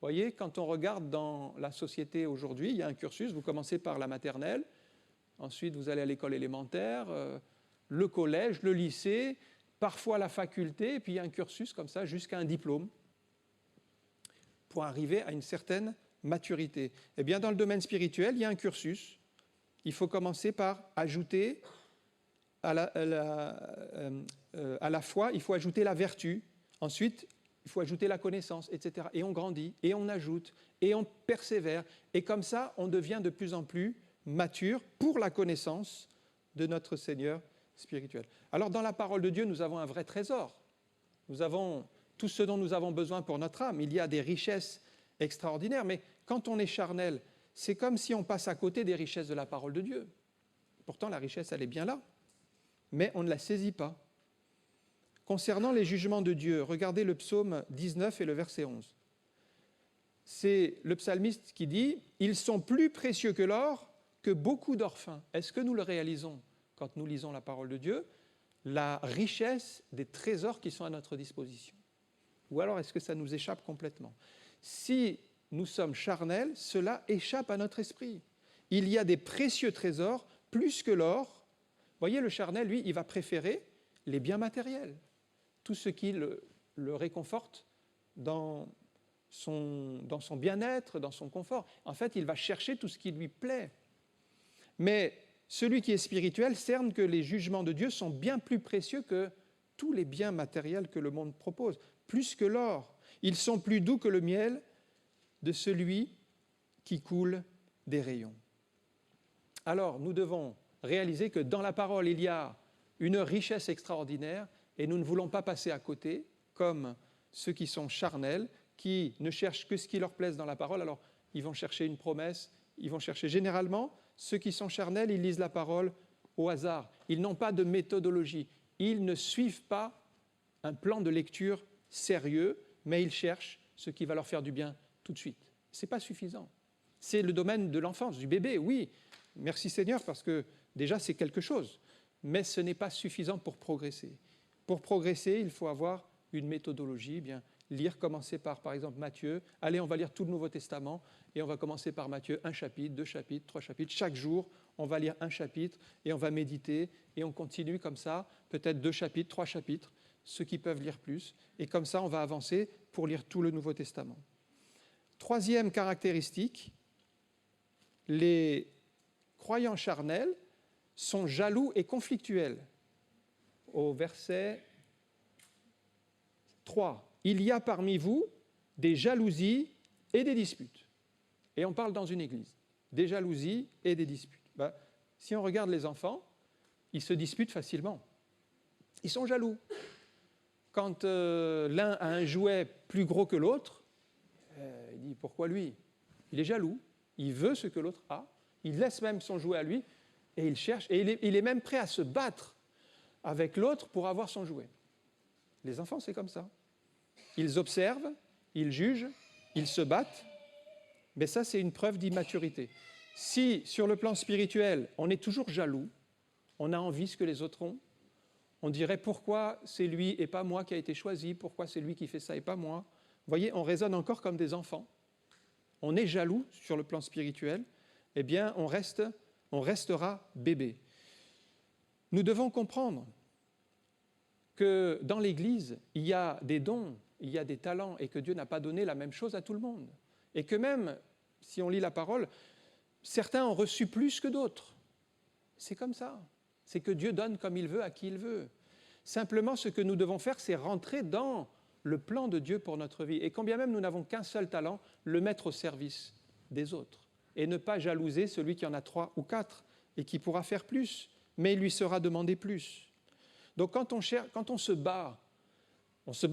Vous voyez, quand on regarde dans la société aujourd'hui, il y a un cursus. Vous commencez par la maternelle, ensuite vous allez à l'école élémentaire, le collège, le lycée, parfois la faculté, et puis il y a un cursus comme ça jusqu'à un diplôme pour arriver à une certaine maturité. Eh bien, dans le domaine spirituel, il y a un cursus. Il faut commencer par ajouter à la foi, il faut ajouter la vertu. Ensuite, il faut ajouter la connaissance, etc. Et on grandit, et on ajoute, et on persévère. Et comme ça, on devient de plus en plus mature pour la connaissance de notre Seigneur spirituel. Alors, dans la parole de Dieu, nous avons un vrai trésor. Nous avons tout ce dont nous avons besoin pour notre âme. Il y a des richesses extraordinaires, mais quand on est charnel, c'est comme si on passe à côté des richesses de la parole de Dieu. Pourtant, la richesse, elle est bien là, mais on ne la saisit pas. Concernant les jugements de Dieu, regardez le psaume 19 et le verset 11. C'est le psalmiste qui dit « Ils sont plus précieux que l'or, que beaucoup d'or fin ». Est-ce que nous le réalisons quand nous lisons la parole de Dieu? La richesse des trésors qui sont à notre disposition. Ou alors est-ce que ça nous échappe complètement? Si nous sommes charnels, cela échappe à notre esprit. Il y a des précieux trésors plus que l'or. Vous voyez, le charnel, lui, il va préférer les biens matériels, tout ce qui le réconforte dans son bien-être, dans son confort. En fait, il va chercher tout ce qui lui plaît. Mais celui qui est spirituel cerne que les jugements de Dieu sont bien plus précieux que tous les biens matériels que le monde propose, plus que l'or. Ils sont plus doux que le miel de celui qui coule des rayons. Alors, nous devons réaliser que dans la parole, il y a une richesse extraordinaire et nous ne voulons pas passer à côté, comme ceux qui sont charnels, qui ne cherchent que ce qui leur plaise dans la parole. Alors, ils vont chercher une promesse, ils vont chercher généralement, ceux qui sont charnels, ils lisent la parole au hasard. Ils n'ont pas de méthodologie. Ils ne suivent pas un plan de lecture sérieux, mais ils cherchent ce qui va leur faire du bien tout de suite. Ce n'est pas suffisant. C'est le domaine de l'enfance, du bébé, oui. Merci Seigneur, parce que déjà c'est quelque chose. Mais ce n'est pas suffisant pour progresser. Pour progresser, il faut avoir une méthodologie, eh bien lire, commencer par exemple Matthieu. Allez, on va lire tout le Nouveau Testament et on va commencer par Matthieu, 1 chapitre, 2 chapitres, 3 chapitres. Chaque jour, on va lire un chapitre et on va méditer et on continue comme ça, peut-être 2 chapitres, 3 chapitres, ceux qui peuvent lire plus. Et comme ça, on va avancer pour lire tout le Nouveau Testament. Troisième caractéristique, les croyants charnels sont jaloux et conflictuels. Au verset 3, « Il y a parmi vous des jalousies et des disputes. » Et on parle dans une église, des jalousies et des disputes. Si on regarde les enfants, ils se disputent facilement. Ils sont jaloux. Quand l'un a un jouet plus gros que l'autre, il dit « Pourquoi lui ?» Il est jaloux, il veut ce que l'autre a, il laisse même son jouet à lui, et il cherche, et il est même prêt à se battre avec l'autre pour avoir son jouet. Les enfants, c'est comme ça. Ils observent, ils jugent, ils se battent, mais ça, c'est une preuve d'immaturité. Si, sur le plan spirituel, on est toujours jaloux, on a envie de ce que les autres ont, on dirait pourquoi c'est lui et pas moi qui a été choisi, pourquoi c'est lui qui fait ça et pas moi. Vous voyez, on raisonne encore comme des enfants. On est jaloux sur le plan spirituel, eh bien, on restera bébé. Nous devons comprendre que dans l'Église, il y a des dons, il y a des talents, et que Dieu n'a pas donné la même chose à tout le monde. Et que même, si on lit la parole, certains ont reçu plus que d'autres. C'est comme ça. C'est que Dieu donne comme il veut à qui il veut. Simplement, ce que nous devons faire, c'est rentrer dans le plan de Dieu pour notre vie. Et quand bien même nous n'avons qu'un seul talent, le mettre au service des autres. Et ne pas jalouser celui qui en a 3 ou 4 et qui pourra faire plus, mais il lui sera demandé plus. Donc quand on se bat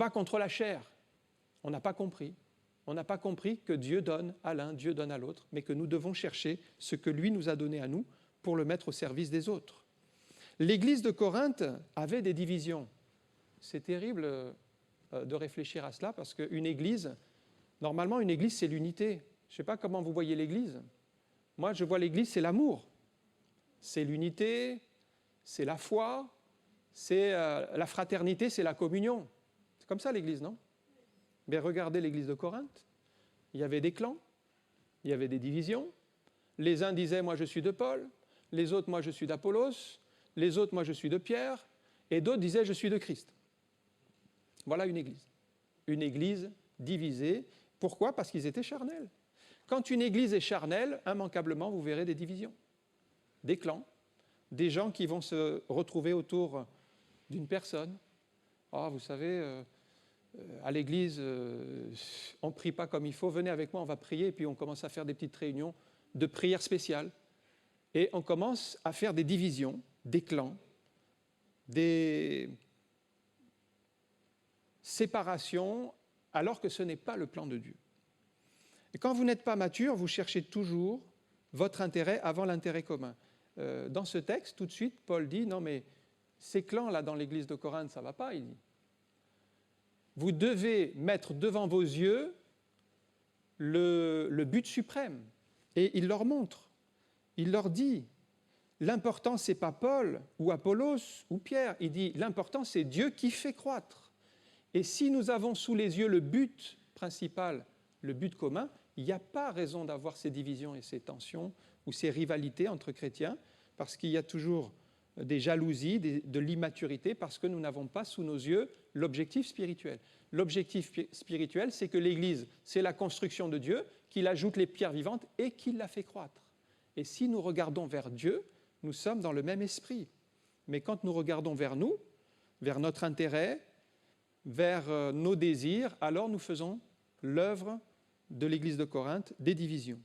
contre la chair. On n'a pas compris. On n'a pas compris que Dieu donne à l'un, Dieu donne à l'autre, mais que nous devons chercher ce que lui nous a donné à nous pour le mettre au service des autres. L'Église de Corinthe avait des divisions. C'est terrible de réfléchir à cela parce qu'une Église, normalement une Église c'est l'unité. Je ne sais pas comment vous voyez l'Église. Moi je vois l'Église c'est l'amour. C'est l'unité, c'est la foi, c'est la fraternité, c'est la communion. C'est comme ça l'Église, non ? Mais regardez l'Église de Corinthe. Il y avait des clans, il y avait des divisions. Les uns disaient « moi je suis de Paul », les autres « moi je suis d'Apollos », les autres « moi je suis de Pierre », et d'autres disaient « je suis de Christ ». Voilà une Église divisée. Pourquoi ? Parce qu'ils étaient charnels. Quand une Église est charnelle, immanquablement vous verrez des divisions, des clans, des gens qui vont se retrouver autour d'une personne. Ah, vous savez, à l'église, on ne prie pas comme il faut, venez avec moi, on va prier, et puis on commence à faire des petites réunions de prière spéciale. Et on commence à faire des divisions, des clans, des séparations, alors que ce n'est pas le plan de Dieu. Et quand vous n'êtes pas mature, vous cherchez toujours votre intérêt avant l'intérêt commun. Dans ce texte, tout de suite, Paul dit, non mais ces clans-là dans l'église de Corinthe, ça ne va pas, il dit. Vous devez mettre devant vos yeux le but suprême. Et il leur montre, il leur dit, l'important, ce n'est pas Paul ou Apollos ou Pierre. Il dit, l'important, c'est Dieu qui fait croître. Et si nous avons sous les yeux le but principal, le but commun, il n'y a pas raison d'avoir ces divisions et ces tensions ou ces rivalités entre chrétiens, parce qu'il y a toujours des jalousies, de l'immaturité, parce que nous n'avons pas sous nos yeux l'objectif spirituel. L'objectif spirituel, c'est que l'Église, c'est la construction de Dieu, qu'il ajoute les pierres vivantes et qu'il la fait croître. Et si nous regardons vers Dieu, nous sommes dans le même esprit. Mais quand nous regardons vers nous, vers notre intérêt, vers nos désirs, alors nous faisons l'œuvre de l'Église de Corinthe, des divisions.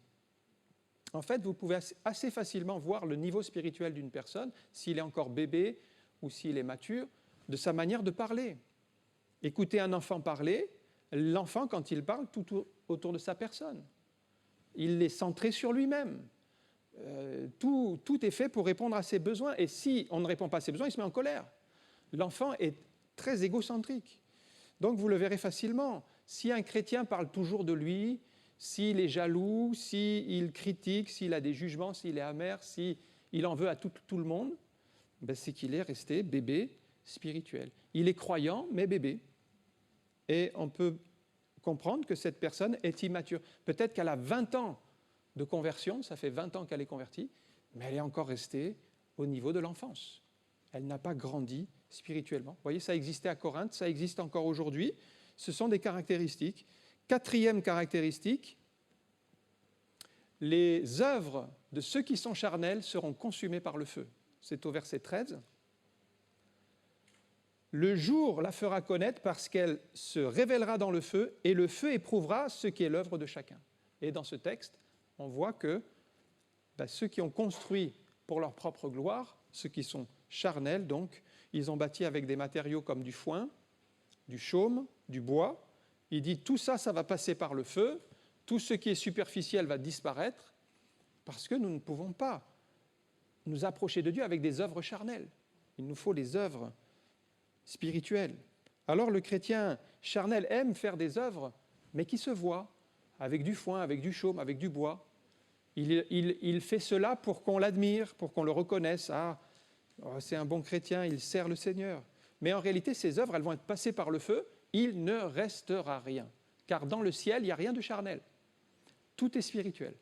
En fait, vous pouvez assez facilement voir le niveau spirituel d'une personne, s'il est encore bébé ou s'il est mature, de sa manière de parler. Écoutez un enfant parler, l'enfant, quand il parle, tout autour de sa personne. Il est centré sur lui-même. Tout est fait pour répondre à ses besoins. Et si on ne répond pas à ses besoins, il se met en colère. L'enfant est très égocentrique. Donc vous le verrez facilement. Si un chrétien parle toujours de lui, s'il est jaloux, s'il critique, s'il a des jugements, s'il est amer, s'il en veut à tout le monde, ben c'est qu'il est resté bébé spirituel. Il est croyant, mais bébé. Et on peut comprendre que cette personne est immature. Peut-être qu'elle a 20 ans de conversion, ça fait 20 ans qu'elle est convertie, mais elle est encore restée au niveau de l'enfance. Elle n'a pas grandi spirituellement. Vous voyez, ça existait à Corinthe, ça existe encore aujourd'hui. Ce sont des caractéristiques. 4e caractéristique, les œuvres de ceux qui sont charnels seront consumées par le feu. C'est au verset 13. Le jour la fera connaître parce qu'elle se révélera dans le feu et le feu éprouvera ce qui est l'œuvre de chacun. Et dans ce texte, on voit que ceux qui ont construit pour leur propre gloire, ceux qui sont charnels, donc, ils ont bâti avec des matériaux comme du foin, du chaume, du bois. Il dit tout ça, ça va passer par le feu, tout ce qui est superficiel va disparaître, parce que nous ne pouvons pas nous approcher de Dieu avec des œuvres charnelles. Il nous faut les œuvres spirituelles. Alors le chrétien charnel aime faire des œuvres, mais qui se voient, avec du foin, avec du chaume, avec du bois. Il fait cela pour qu'on l'admire, pour qu'on le reconnaisse. Ah, c'est un bon chrétien, il sert le Seigneur. Mais en réalité, ces œuvres, elles vont être passées par le feu. Il ne restera rien. Car dans le ciel, il n'y a rien de charnel. Tout est spirituel.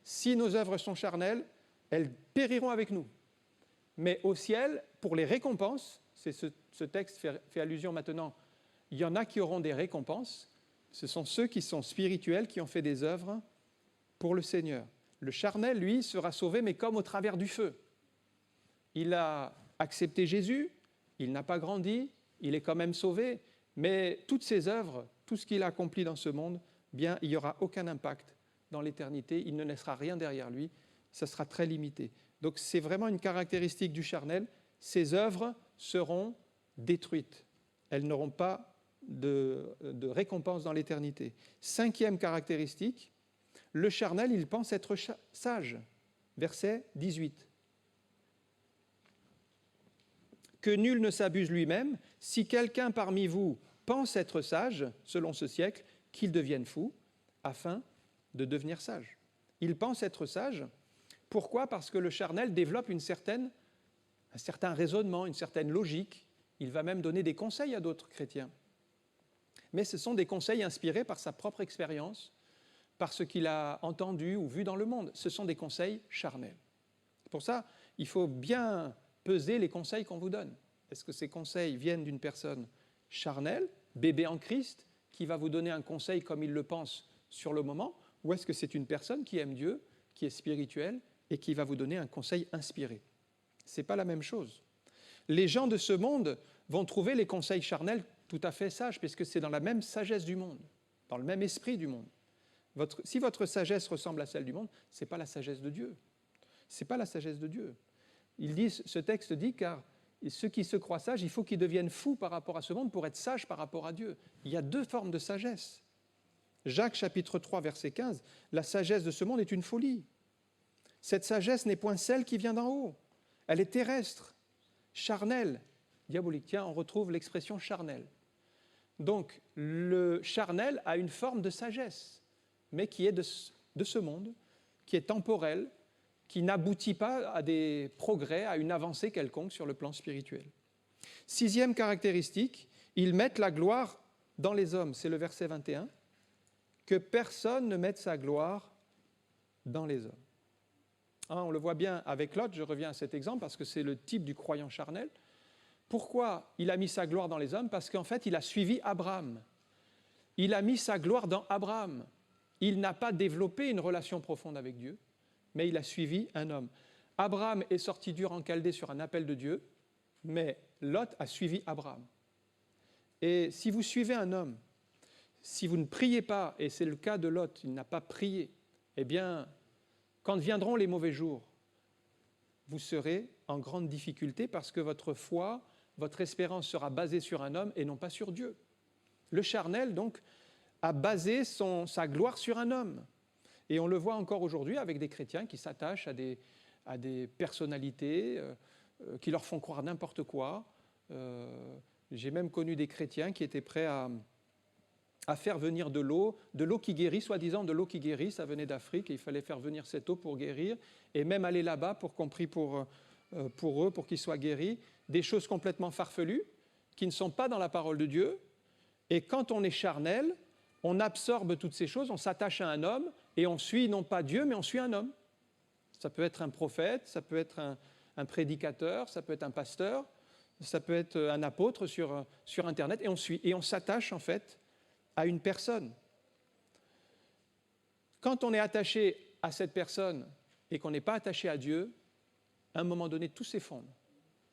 Si nos œuvres sont charnelles, elles périront avec nous. Mais au ciel, pour les récompenses, ce texte fait allusion maintenant, il y en a qui auront des récompenses. Ce sont ceux qui sont spirituels, qui ont fait des œuvres pour le Seigneur. Le charnel, lui, sera sauvé, mais comme au travers du feu. Il a accepté Jésus, il n'a pas grandi, il est quand même sauvé, mais toutes ses œuvres, tout ce qu'il a accompli dans ce monde, bien, il n'y aura aucun impact dans l'éternité, il ne laissera rien derrière lui, ça sera très limité. Donc c'est vraiment une caractéristique du charnel, ses œuvres seront détruites, elles n'auront pas de récompense dans l'éternité. 5e caractéristique, le charnel, il pense être sage. Verset 18. Que nul ne s'abuse lui-même, si quelqu'un parmi vous pense être sage, selon ce siècle, qu'il devienne fou, afin de devenir sage. Il pense être sage. Pourquoi ? Parce que le charnel développe un certain raisonnement, une certaine logique. Il va même donner des conseils à d'autres chrétiens. Mais ce sont des conseils inspirés par sa propre expérience, par ce qu'il a entendu ou vu dans le monde. Ce sont des conseils charnels. Pour ça, il faut bien peser les conseils qu'on vous donne. Est-ce que ces conseils viennent d'une personne charnelle, bébé en Christ, qui va vous donner un conseil comme il le pense sur le moment, ou est-ce que c'est une personne qui aime Dieu, qui est spirituelle et qui va vous donner un conseil inspiré ? Ce n'est pas la même chose. Les gens de ce monde vont trouver les conseils charnels tout à fait sages, puisque c'est dans la même sagesse du monde, dans le même esprit du monde. Si votre sagesse ressemble à celle du monde, ce n'est pas la sagesse de Dieu. Ce n'est pas la sagesse de Dieu. Ce texte dit, car ceux qui se croient sages, il faut qu'ils deviennent fous par rapport à ce monde pour être sages par rapport à Dieu. Il y a 2 formes de sagesse. Jacques chapitre 3, verset 15, la sagesse de ce monde est une folie. Cette sagesse n'est point celle qui vient d'en haut. Elle est terrestre, charnelle, diabolique. Tiens, on retrouve l'expression charnelle. Donc, le charnel a une forme de sagesse, mais qui est de ce monde, qui est temporelle, qui n'aboutit pas à des progrès, à une avancée quelconque sur le plan spirituel. 6e caractéristique, ils mettent la gloire dans les hommes. C'est le verset 21. Que personne ne mette sa gloire dans les hommes. On le voit bien avec Lot, je reviens à cet exemple parce que c'est le type du croyant charnel. Pourquoi il a mis sa gloire dans les hommes ? Parce qu'en fait, il a suivi Abraham. Il a mis sa gloire dans Abraham. Il n'a pas développé une relation profonde avec Dieu, mais il a suivi un homme. Abraham est sorti d'Ur en Chaldée sur un appel de Dieu, mais Lot a suivi Abraham. Et si vous suivez un homme, si vous ne priez pas, et c'est le cas de Lot, il n'a pas prié, eh bien, quand viendront les mauvais jours, vous serez en grande difficulté parce que votre foi, votre espérance sera basée sur un homme et non pas sur Dieu. Le charnel, donc, a basé sa gloire sur un homme. Et on le voit encore aujourd'hui avec des chrétiens qui s'attachent à des personnalités qui leur font croire n'importe quoi. J'ai même connu des chrétiens qui étaient prêts à faire venir de l'eau qui guérit, soi-disant de l'eau qui guérit, ça venait d'Afrique, et il fallait faire venir cette eau pour guérir, et même aller là-bas pour qu'on prie pour eux, pour qu'ils soient guéris, des choses complètement farfelues, qui ne sont pas dans la parole de Dieu, et quand on est charnel, on absorbe toutes ces choses, on s'attache à un homme, et on suit non pas Dieu, mais on suit un homme. Ça peut être un prophète, ça peut être un prédicateur, ça peut être un pasteur, ça peut être un apôtre sur Internet, et on suit, et on s'attache en fait à une personne. Quand on est attaché à cette personne et qu'on n'est pas attaché à Dieu, à un moment donné, tout s'effondre.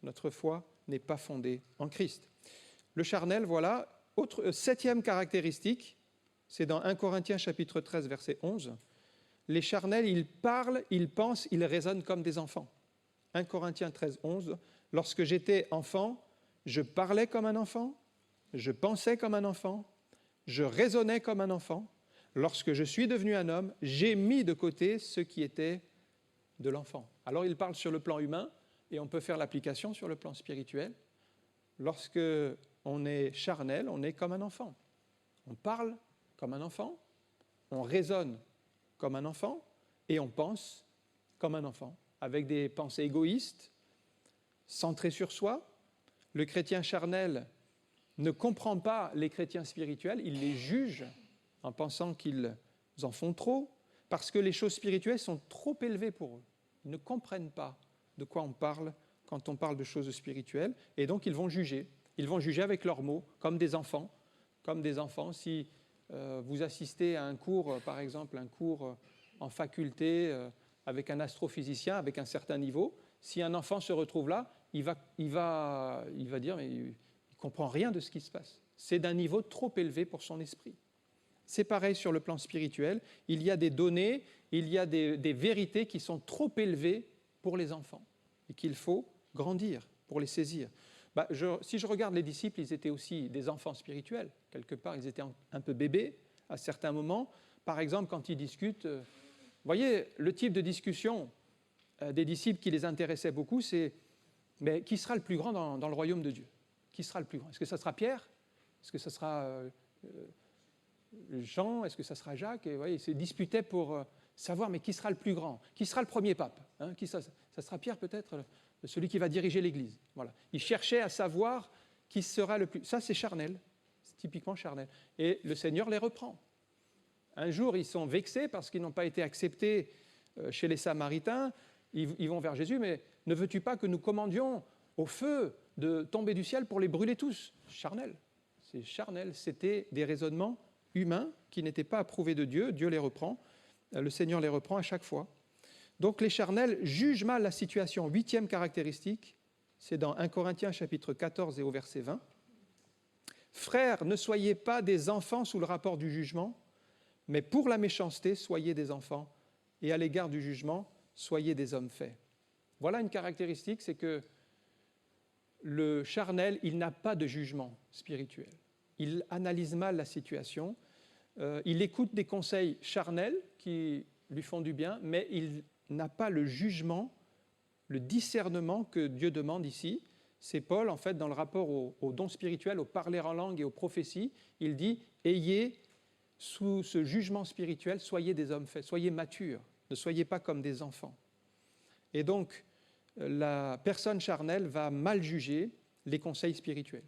Notre foi n'est pas fondée en Christ. Le charnel, voilà. 7e caractéristique, c'est dans 1 Corinthiens chapitre 13, verset 11. Les charnels, ils parlent, ils pensent, ils raisonnent comme des enfants. 1 Corinthiens 13, 11. Lorsque j'étais enfant, je parlais comme un enfant, je pensais comme un enfant, je raisonnais comme un enfant. Lorsque je suis devenu un homme, j'ai mis de côté ce qui était de l'enfant. Alors il parle sur le plan humain et on peut faire l'application sur le plan spirituel. Lorsque on est charnel, on est comme un enfant. On parle comme un enfant, on raisonne comme un enfant et on pense comme un enfant, avec des pensées égoïstes, centrées sur soi. Le chrétien charnel ne comprend pas les chrétiens spirituels, il les juge en pensant qu'ils en font trop, parce que les choses spirituelles sont trop élevées pour eux. Ils ne comprennent pas de quoi on parle quand on parle de choses spirituelles, et donc ils vont juger. Ils vont juger avec leurs mots, comme des enfants. Si vous assistez à un cours, par exemple, un cours en faculté avec un astrophysicien, avec un certain niveau, si un enfant se retrouve là, il va dire, mais il ne comprend rien de ce qui se passe. C'est d'un niveau trop élevé pour son esprit. C'est pareil sur le plan spirituel. Il y a des données, il y a des vérités qui sont trop élevées pour les enfants et qu'il faut grandir pour les saisir. Si je regarde les disciples, ils étaient aussi des enfants spirituels. Quelque part, ils étaient un peu bébés à certains moments. Par exemple, quand ils discutent, vous voyez, le type de discussion des disciples qui les intéressait beaucoup, c'est mais qui sera le plus grand dans le royaume de Dieu? Qui sera le plus grand? Est-ce que ça sera Pierre? Est-ce que ça sera Jean? Est-ce que ça sera Jacques? Et, vous voyez, ils se disputaient pour savoir, mais qui sera le plus grand? Qui sera le premier pape? Ça sera Pierre peut-être, celui qui va diriger l'Église. Voilà. Ils cherchaient à savoir qui sera le plus... Ça, c'est charnel, c'est typiquement charnel. Et le Seigneur les reprend. Un jour, ils sont vexés parce qu'ils n'ont pas été acceptés chez les Samaritains. Ils vont vers Jésus, mais ne veux-tu pas que nous commandions au feu de tomber du ciel pour les brûler tous? Charnel. C'est charnel. C'était des raisonnements humains qui n'étaient pas approuvés de Dieu. Dieu les reprend. Le Seigneur les reprend à chaque fois. Donc les charnels jugent mal la situation. 8e caractéristique, c'est dans 1 Corinthiens chapitre 14 et au verset 20. « Frères, ne soyez pas des enfants sous le rapport du jugement, mais pour la méchanceté, soyez des enfants, et à l'égard du jugement, soyez des hommes faits. » Voilà une caractéristique, c'est que le charnel, il n'a pas de jugement spirituel. Il analyse mal la situation, il écoute des conseils charnels qui lui font du bien, mais il n'a pas le jugement, le discernement que Dieu demande ici. C'est Paul, en fait, dans le rapport au don spirituel, au parler en langue et aux prophéties, il dit « Ayez sous ce jugement spirituel, soyez des hommes faits, soyez matures, ne soyez pas comme des enfants. » Et donc, la personne charnelle va mal juger les conseils spirituels,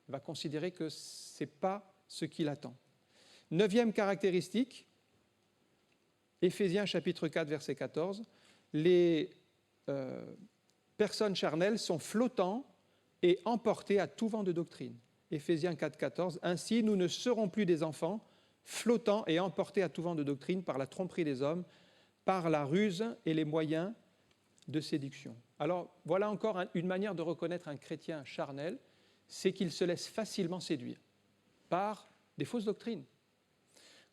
va considérer que ce n'est pas ce qu'il attend. 9e caractéristique, Éphésiens chapitre 4, verset 14, les personnes charnelles sont flottants et emportées à tout vent de doctrine. Éphésiens 4, 14, ainsi nous ne serons plus des enfants, flottants et emportés à tout vent de doctrine par la tromperie des hommes, par la ruse et les moyens de séduction. Alors, voilà encore une manière de reconnaître un chrétien charnel, c'est qu'il se laisse facilement séduire par des fausses doctrines.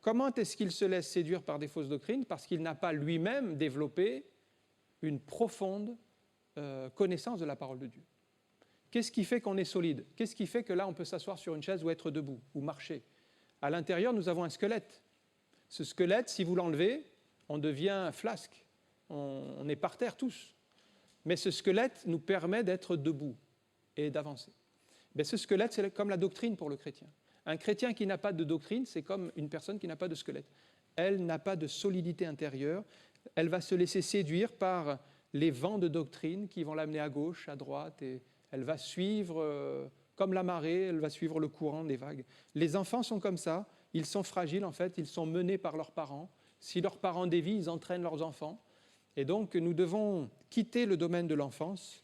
Comment est-ce qu'il se laisse séduire par des fausses doctrines? Parce qu'il n'a pas lui-même développé une profonde connaissance de la parole de Dieu. Qu'est-ce qui fait qu'on est solide? Qu'est-ce qui fait que là, on peut s'asseoir sur une chaise ou être debout ou marcher? À l'intérieur, nous avons un squelette. Ce squelette, si vous l'enlevez, on devient flasque. On est par terre tous. Mais ce squelette nous permet d'être debout et d'avancer. Mais ce squelette, c'est comme la doctrine pour le chrétien. Un chrétien qui n'a pas de doctrine, c'est comme une personne qui n'a pas de squelette. Elle n'a pas de solidité intérieure. Elle va se laisser séduire par les vents de doctrine qui vont l'amener à gauche, à droite, et elle va suivre, comme la marée, elle va suivre le courant des vagues. Les enfants sont comme ça, ils sont fragiles en fait, ils sont menés par leurs parents. Si leurs parents dévient, ils entraînent leurs enfants. Et donc, nous devons quitter le domaine de l'enfance,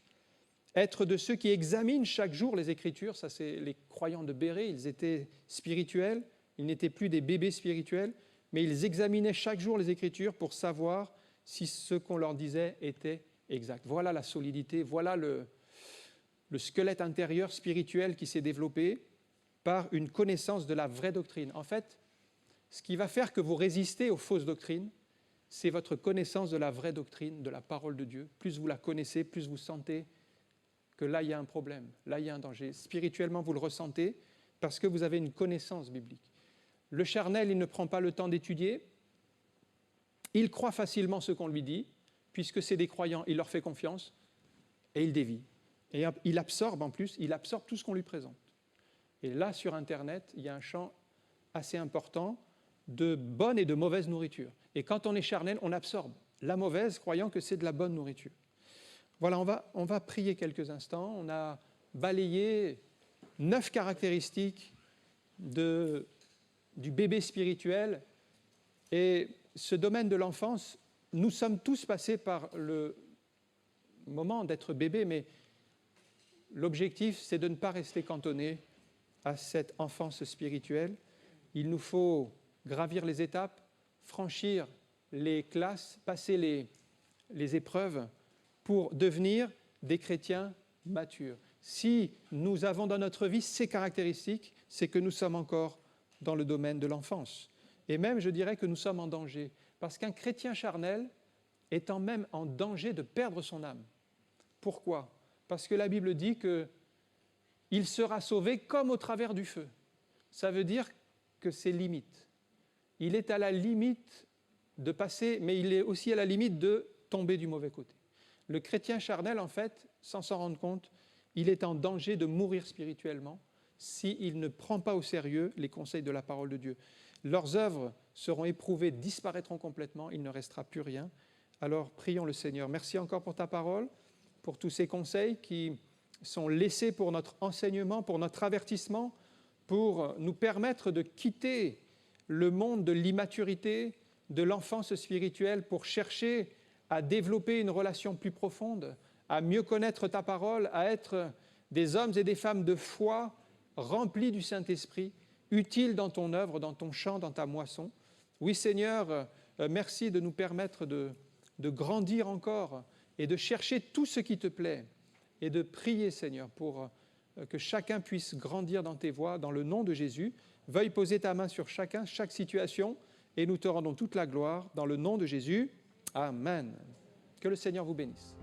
être de ceux qui examinent chaque jour les Écritures. Ça, c'est les croyants de Béret, ils étaient spirituels, ils n'étaient plus des bébés spirituels, mais ils examinaient chaque jour les Écritures pour savoir si ce qu'on leur disait était exact. Voilà la solidité, voilà le squelette intérieur spirituel qui s'est développé par une connaissance de la vraie doctrine. En fait, ce qui va faire que vous résistez aux fausses doctrines, c'est votre connaissance de la vraie doctrine, de la parole de Dieu. Plus vous la connaissez, plus vous sentez que là, il y a un problème, là, il y a un danger. Spirituellement, vous le ressentez parce que vous avez une connaissance biblique. Le charnel, il ne prend pas le temps d'étudier. Il croit facilement ce qu'on lui dit, puisque c'est des croyants, il leur fait confiance et il dévie. Et il absorbe en plus, il absorbe tout ce qu'on lui présente. Et là, sur Internet, il y a un champ assez important de bonne et de mauvaise nourriture. Et quand on est charnel, on absorbe la mauvaise, croyant que c'est de la bonne nourriture. Voilà, on va prier quelques instants. On a balayé 9 caractéristiques du bébé spirituel. Et ce domaine de l'enfance, nous sommes tous passés par le moment d'être bébé, mais l'objectif, c'est de ne pas rester cantonné à cette enfance spirituelle. Il nous faut gravir les étapes, franchir les classes, passer les épreuves pour devenir des chrétiens matures. Si nous avons dans notre vie ces caractéristiques, c'est que nous sommes encore dans le domaine de l'enfance. Et même, je dirais que nous sommes en danger, parce qu'un chrétien charnel est même en danger de perdre son âme. Pourquoi ? Parce que la Bible dit qu'il sera sauvé comme au travers du feu. Ça veut dire que c'est limite. Il est à la limite de passer, mais il est aussi à la limite de tomber du mauvais côté. Le chrétien charnel, en fait, sans s'en rendre compte, il est en danger de mourir spirituellement s'il ne prend pas au sérieux les conseils de la parole de Dieu. Leurs œuvres seront éprouvées, disparaîtront complètement, il ne restera plus rien. Alors, prions le Seigneur. Merci encore pour ta parole, pour tous ces conseils qui sont laissés pour notre enseignement, pour notre avertissement, pour nous permettre de quitter le monde de l'immaturité, de l'enfance spirituelle, pour chercher à développer une relation plus profonde, à mieux connaître ta parole, à être des hommes et des femmes de foi remplis du Saint-Esprit, utiles dans ton œuvre, dans ton champ, dans ta moisson. Oui Seigneur, merci de nous permettre de grandir encore et de chercher tout ce qui te plaît et de prier Seigneur pour que chacun puisse grandir dans tes voies, dans le nom de Jésus. Veuille poser ta main sur chacun, chaque situation, et nous te rendons toute la gloire dans le nom de Jésus. Amen. Que le Seigneur vous bénisse.